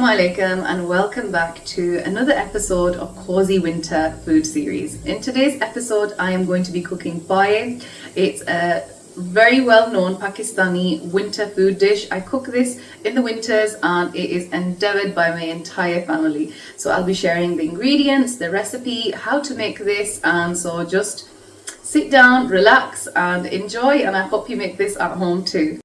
Alaikum and welcome back to another episode of Cozy Winter Food Series. In today's episode, I am going to be cooking Payae. It's a very well-known Pakistani winter food dish. I cook this in the winters and it is endeavored by my entire family. So I'll be sharing the ingredients, the recipe, how to make this, and so just sit down, relax and enjoy, and I hope you make this at home too.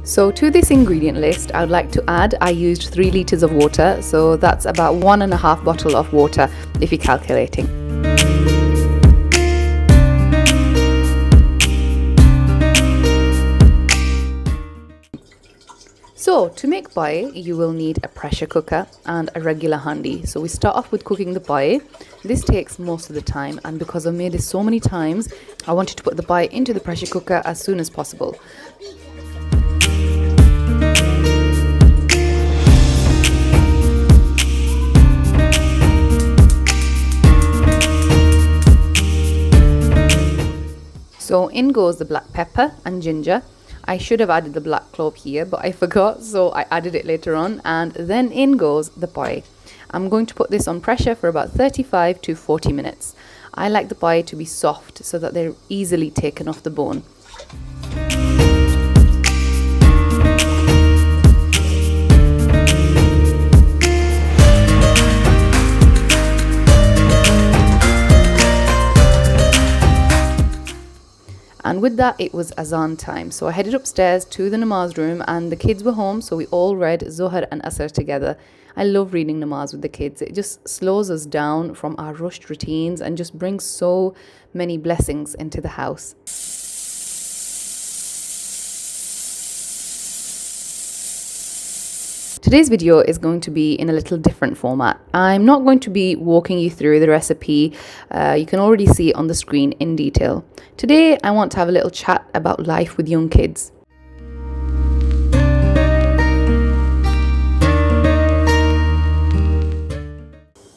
So to this ingredient list, I would like to add, I used 3 litres of water, so that's about 1.5 bottles of water if you're calculating. So to make payae, you will need a pressure cooker and a regular handi. So we start off with cooking the payae. This takes most of the time, and because I've made this so many times, I wanted to put the payae into the pressure cooker as soon as possible. So in goes the black pepper and ginger. I should have added the black clove here, but I forgot, so I added it later on. And then in goes the payae. I'm going to put this on pressure for about 35 to 40 minutes. I like the payae to be soft so that they're easily taken off the bone. And with that, it was azan time. So I headed upstairs to the namaz room and the kids were home. So we all read Zohar and Asr together. I love reading namaz with the kids. It just slows us down from our rushed routines and just brings so many blessings into the house. Today's video is going to be in a little different format. I'm not going to be walking you through the recipe. You can already see it on the screen in detail. Today, I want to have a little chat about life with young kids.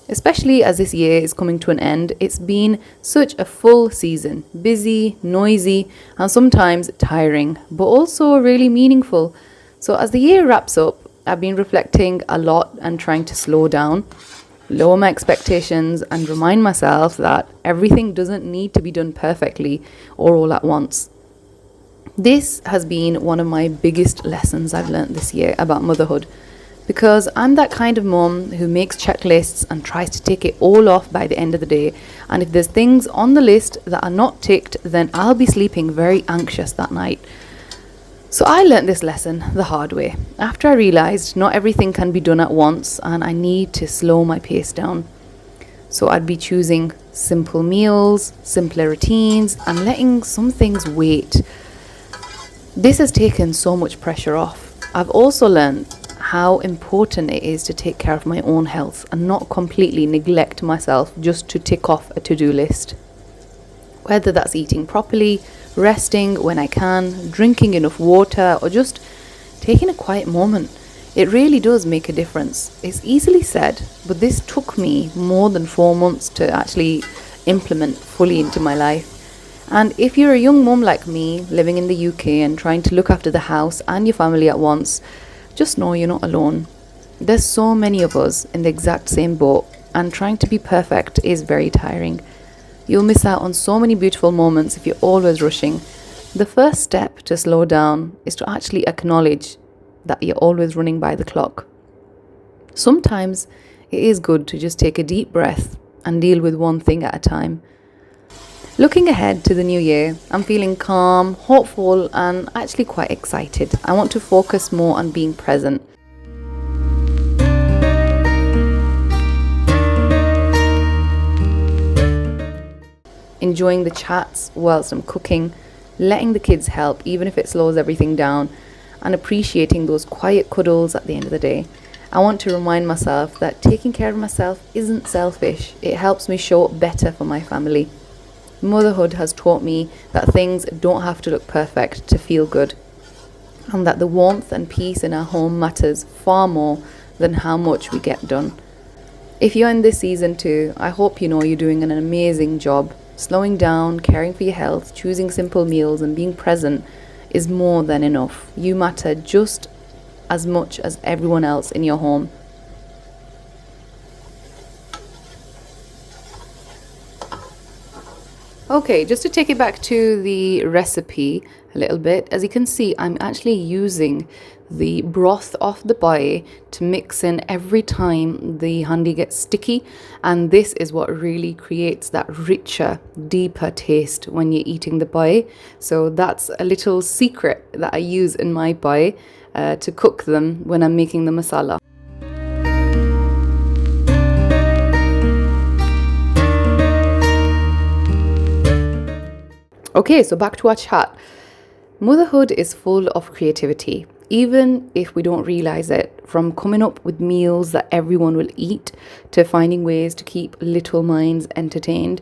Especially as this year is coming to an end, it's been such a full season. Busy, noisy, and sometimes tiring, but also really meaningful. So as the year wraps up, I've been reflecting a lot and trying to slow down, lower my expectations, and remind myself that everything doesn't need to be done perfectly or all at once. This has been one of my biggest lessons I've learned this year about motherhood, because I'm that kind of mum who makes checklists and tries to tick it all off by the end of the day. And if there's things on the list that are not ticked, then I'll be sleeping very anxious that night. So I learnt this lesson the hard way, after I realised not everything can be done at once and I need to slow my pace down. So I'd be choosing simple meals, simpler routines, and letting some things wait. This has taken so much pressure off. I've also learnt how important it is to take care of my own health and not completely neglect myself just to tick off a to-do list. Whether that's eating properly, resting when I can, drinking enough water, or just taking a quiet moment. It really does make a difference. It's easily said, but this took me more than 4 months to actually implement fully into my life. And if you're a young mum like me, living in the UK and trying to look after the house and your family at once, just know you're not alone. There's so many of us in the exact same boat, and trying to be perfect is very tiring. You'll miss out on so many beautiful moments if you're always rushing. The first step to slow down is to actually acknowledge that you're always running by the clock. Sometimes it is good to just take a deep breath and deal with one thing at a time. Looking ahead to the new year, I'm feeling calm, hopeful, and actually quite excited. I want to focus more on being present. Enjoying the chats whilst I'm cooking, letting the kids help even if it slows everything down, and appreciating those quiet cuddles at the end of the day. I want to remind myself that taking care of myself isn't selfish. It helps me show up better for my family. Motherhood has taught me that things don't have to look perfect to feel good. and that the warmth and peace in our home matters far more than how much we get done. If you're in this season too, I hope you know you're doing an amazing job. Slowing down, caring for your health, choosing simple meals, and being present is more than enough. You matter just as much as everyone else in your home. Okay, just to take it back to the recipe a little bit, as you can see, I'm actually using the broth of the payae to mix in every time the handi gets sticky, and this is what really creates that richer, deeper taste when you're eating the payae. So that's a little secret that I use in my payae to cook them when I'm making the masala. Okay, so back to our chat. Motherhood is full of creativity, even if we don't realize it, from coming up with meals that everyone will eat to finding ways to keep little minds entertained.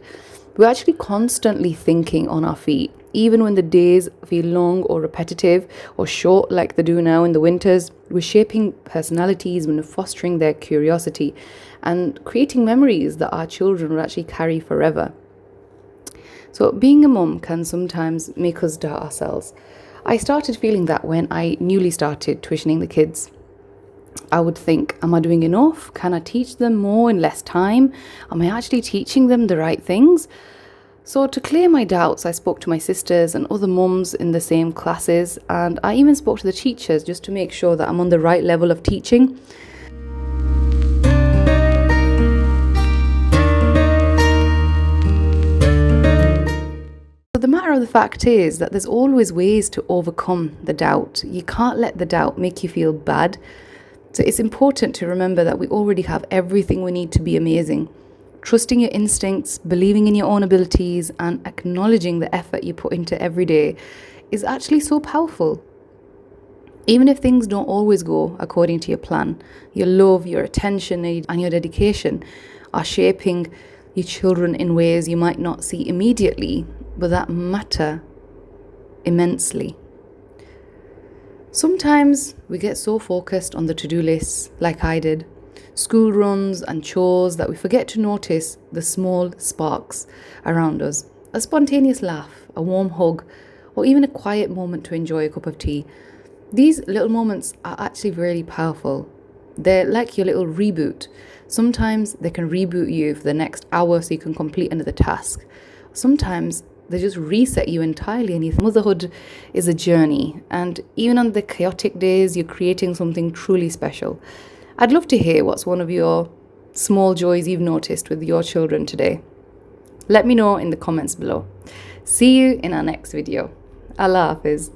We're actually constantly thinking on our feet, even when the days feel long or repetitive or short like they do now in the winters. We're shaping personalities and fostering their curiosity and creating memories that our children will actually carry forever. So being a mum can sometimes make us doubt ourselves. I started feeling that when I newly started tuitioning the kids. I would think, am I doing enough? Can I teach them more in less time? Am I actually teaching them the right things? So to clear my doubts, I spoke to my sisters and other mums in the same classes, and I even spoke to the teachers just to make sure that I'm on the right level of teaching. The matter of the fact is that there's always ways to overcome the doubt. You can't let the doubt make you feel bad. So it's important to remember that we already have everything we need to be amazing. Trusting your instincts, believing in your own abilities, and acknowledging the effort you put into every day is actually so powerful. Even if things don't always go according to your plan, your love, your attention, and your dedication are shaping your children in ways you might not see immediately, but that matter immensely. Sometimes we get so focused on the to-do lists, like I did, school runs and chores, that we forget to notice the small sparks around us. A spontaneous laugh, a warm hug, or even a quiet moment to enjoy a cup of tea. These little moments are actually really powerful. They're like your little reboot. Sometimes they can reboot you for the next hour so you can complete another task. Sometimes they just reset you entirely, and motherhood is a journey, and even on the chaotic days you're creating something truly special. I'd love to hear what's one of your small joys you've noticed with your children today. Let me know in the comments below. See you in our next video. Allah Hafiz.